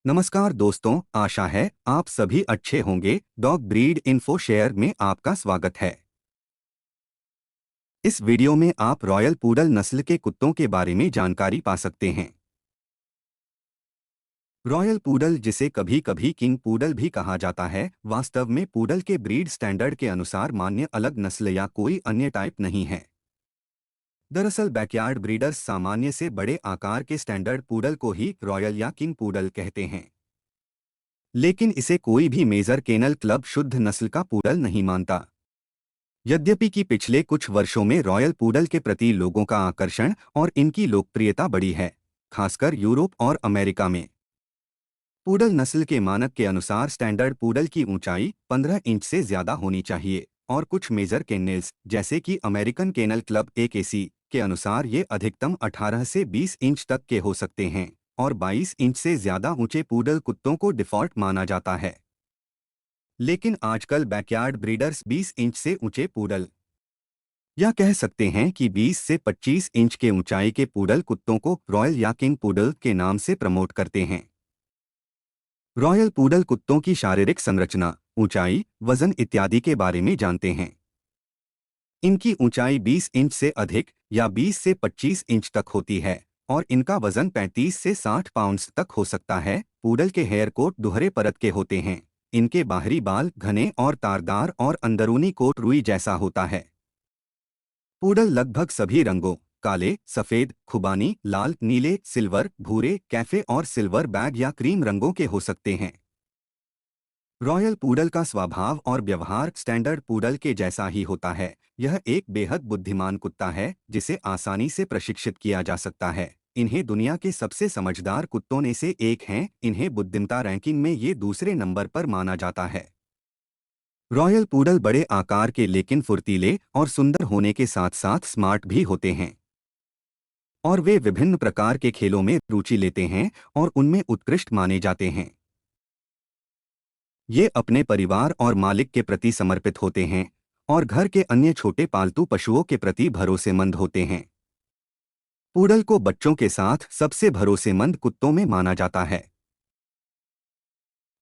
नमस्कार दोस्तों, आशा है आप सभी अच्छे होंगे। डॉग ब्रीड इन्फो शेयर में आपका स्वागत है। इस वीडियो में आप रॉयल पूडल नस्ल के कुत्तों के बारे में जानकारी पा सकते हैं। रॉयल पूडल, जिसे कभी कभी किंग पूडल भी कहा जाता है, वास्तव में पूडल के ब्रीड स्टैंडर्ड के अनुसार मान्य अलग नस्ल या कोई अन्य टाइप नहीं है। दरअसल बैकयार्ड ब्रीडर्स सामान्य से बड़े आकार के स्टैंडर्ड पूडल को ही रॉयल या किंग पूडल कहते हैं, लेकिन इसे कोई भी मेजर केनल क्लब शुद्ध नस्ल का पूडल नहीं मानता। यद्यपि कि पिछले कुछ वर्षों में रॉयल पूडल के प्रति लोगों का आकर्षण और इनकी लोकप्रियता बढ़ी है, खासकर यूरोप और अमेरिका में। पूडल नस्ल के मानक के अनुसार स्टैंडर्ड पूडल की ऊंचाई 15 इंच से ज्यादा होनी चाहिए और कुछ मेजर केनल्स, जैसे कि अमेरिकन केनल क्लब AKC के अनुसार ये अधिकतम 18 से 20 इंच तक के हो सकते हैं और 22 इंच से ज्यादा ऊंचे पूडल कुत्तों को डिफॉल्ट माना जाता है। लेकिन आजकल बैकयार्ड ब्रीडर्स 20 इंच से ऊंचे पूडल, या कह सकते हैं कि 20 से 25 इंच के ऊंचाई के पूडल कुत्तों को रॉयल या किंग पूडल के नाम से प्रमोट करते हैं। रॉयल पूडल कुत्तों की शारीरिक संरचना, ऊंचाई, वजन इत्यादि के बारे में जानते हैं। इनकी ऊंचाई 20 इंच से अधिक या 20 से 25 इंच तक होती है और इनका वजन 35 से 60 पाउंड्स तक हो सकता है। पूडल के हेयर कोट दोहरे परत के होते हैं। इनके बाहरी बाल घने और तारदार और अंदरूनी कोट रुई जैसा होता है। पूडल लगभग सभी रंगों, काले, सफेद, खुबानी, लाल, नीले, सिल्वर, भूरे, कैफे और सिल्वर बैग या क्रीम रंगों के हो सकते हैं। रॉयल पूडल का स्वभाव और व्यवहार स्टैंडर्ड पूडल के जैसा ही होता है। यह एक बेहद बुद्धिमान कुत्ता है जिसे आसानी से प्रशिक्षित किया जा सकता है। इन्हें दुनिया के सबसे समझदार कुत्तों में से एक हैं। इन्हें बुद्धिमत्ता रैंकिंग में ये दूसरे नंबर पर माना जाता है। रॉयल पूडल बड़े आकार के लेकिन फुर्तीले और सुंदर होने के साथ साथ स्मार्ट भी होते हैं और वे विभिन्न प्रकार के खेलों में रुचि लेते हैं और उनमें उत्कृष्ट माने जाते हैं। ये अपने परिवार और मालिक के प्रति समर्पित होते हैं और घर के अन्य छोटे पालतू पशुओं के प्रति भरोसेमंद होते हैं। पूडल को बच्चों के साथ सबसे भरोसेमंद कुत्तों में माना जाता है।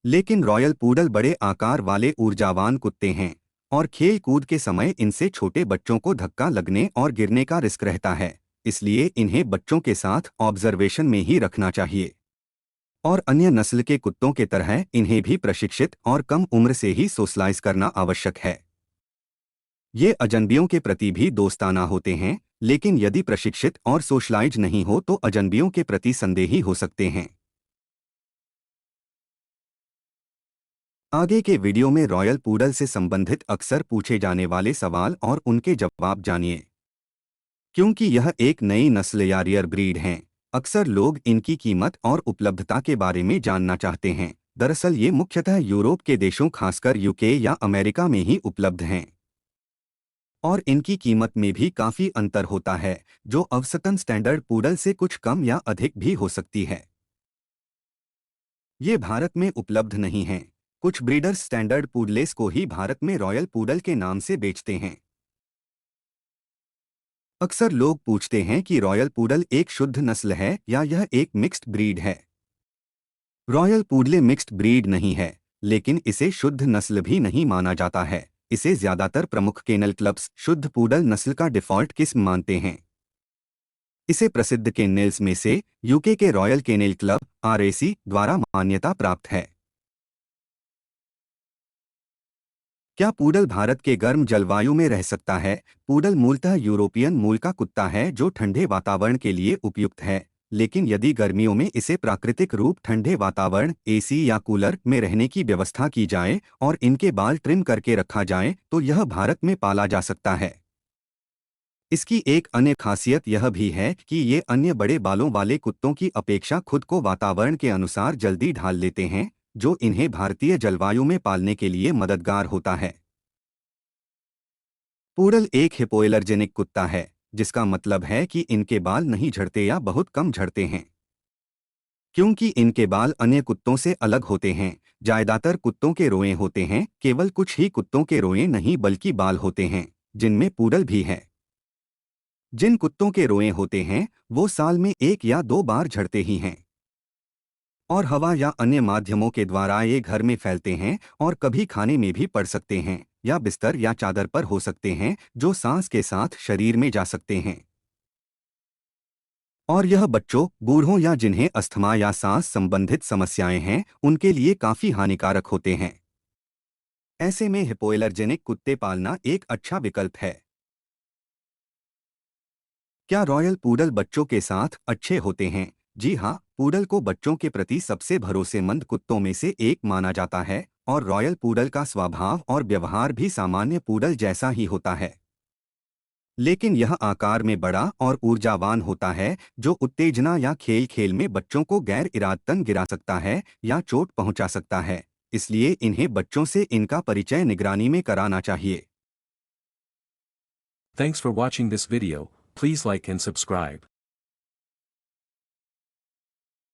लेकिन रॉयल पूडल बड़े आकार वाले ऊर्जावान कुत्ते हैं और खेल कूद के समय इनसे छोटे बच्चों को धक्का लगने और गिरने का रिस्क रहता है। इसलिए इन्हें बच्चों के साथ ऑब्जर्वेशन में ही रखना चाहिए और अन्य नस्ल के कुत्तों के तरह इन्हें भी प्रशिक्षित और कम उम्र से ही सोशलाइज करना आवश्यक है। ये अजनबियों के प्रति भी दोस्ताना होते हैं, लेकिन यदि प्रशिक्षित और सोशलाइज नहीं हो तो अजनबियों के प्रति संदेही हो सकते हैं। आगे के वीडियो में रॉयल पूडल से संबंधित अक्सर पूछे जाने वाले सवाल और उनके जवाब जानिए। क्योंकि यह एक नई नस्ल या रियर ब्रीड है, अक्सर लोग इनकी कीमत और उपलब्धता के बारे में जानना चाहते हैं। दरअसल ये मुख्यतः यूरोप के देशों, खासकर UK या अमेरिका में ही उपलब्ध हैं और इनकी कीमत में भी काफ़ी अंतर होता है, जो औसतन स्टैंडर्ड पूडल से कुछ कम या अधिक भी हो सकती है। ये भारत में उपलब्ध नहीं हैं। कुछ ब्रीडर्स स्टैंडर्ड पूडलेस को ही भारत में रॉयल पूडल के नाम से बेचते हैं। अक्सर लोग पूछते हैं कि रॉयल पूडल एक शुद्ध नस्ल है या यह एक मिक्स्ड ब्रीड है। रॉयल पूडले मिक्स्ड ब्रीड नहीं है, लेकिन इसे शुद्ध नस्ल भी नहीं माना जाता है। इसे ज्यादातर प्रमुख केनल क्लब्स शुद्ध पूडल नस्ल का डिफॉल्ट किस्म मानते हैं। इसे प्रसिद्ध केनल्स में से UK के रॉयल केनल क्लब RAC द्वारा मान्यता प्राप्त है। क्या पूडल भारत के गर्म जलवायु में रह सकता है? पूडल मूलतः यूरोपियन मूल का कुत्ता है जो ठंडे वातावरण के लिए उपयुक्त है, लेकिन यदि गर्मियों में इसे प्राकृतिक रूप ठंडे वातावरण AC या कूलर में रहने की व्यवस्था की जाए और इनके बाल ट्रिम करके रखा जाए तो यह भारत में पाला जा सकता है। इसकी एक अन्य खासियत यह भी है कि ये अन्य बड़े बालों वाले कुत्तों की अपेक्षा खुद को वातावरण के अनुसार जल्दी ढाल लेते हैं, जो इन्हें भारतीय जलवायु में पालने के लिए मददगार होता है। पूडल एक हिपोएलर्जेनिक कुत्ता है, जिसका मतलब है कि इनके बाल नहीं झड़ते या बहुत कम झड़ते हैं। क्योंकि इनके बाल अन्य कुत्तों से अलग होते हैं, ज्यादातर कुत्तों के रोए होते हैं। केवल कुछ ही कुत्तों के रोए नहीं बल्कि बाल होते हैं, जिनमें पूडल भी है। जिन कुत्तों के रोए होते हैं वो साल में 1 या 2 बार झड़ते ही हैं और हवा या अन्य माध्यमों के द्वारा ये घर में फैलते हैं और कभी खाने में भी पड़ सकते हैं या बिस्तर या चादर पर हो सकते हैं जो सांस के साथ शरीर में जा सकते हैं। और यह बच्चों, बूढ़ों या जिन्हें अस्थमा या सांस संबंधित समस्याएं हैं, उनके लिए काफी हानिकारक होते हैं। ऐसे में हिपोएलर्जेनिक कुत्ते पालना एक अच्छा विकल्प है। क्या रॉयल पूडल बच्चों के साथ अच्छे होते हैं? जी हाँ, पूडल को बच्चों के प्रति सबसे भरोसेमंद कुत्तों में से एक माना जाता है और रॉयल पूडल का स्वभाव और व्यवहार भी सामान्य पूडल जैसा ही होता है। लेकिन यह आकार में बड़ा और ऊर्जावान होता है, जो उत्तेजना या खेल खेल में बच्चों को गैर इरादतन गिरा सकता है या चोट पहुंचा सकता है। इसलिए इन्हें बच्चों से इनका परिचय निगरानी में कराना चाहिए। Thanks for watching this video. Please like and subscribe.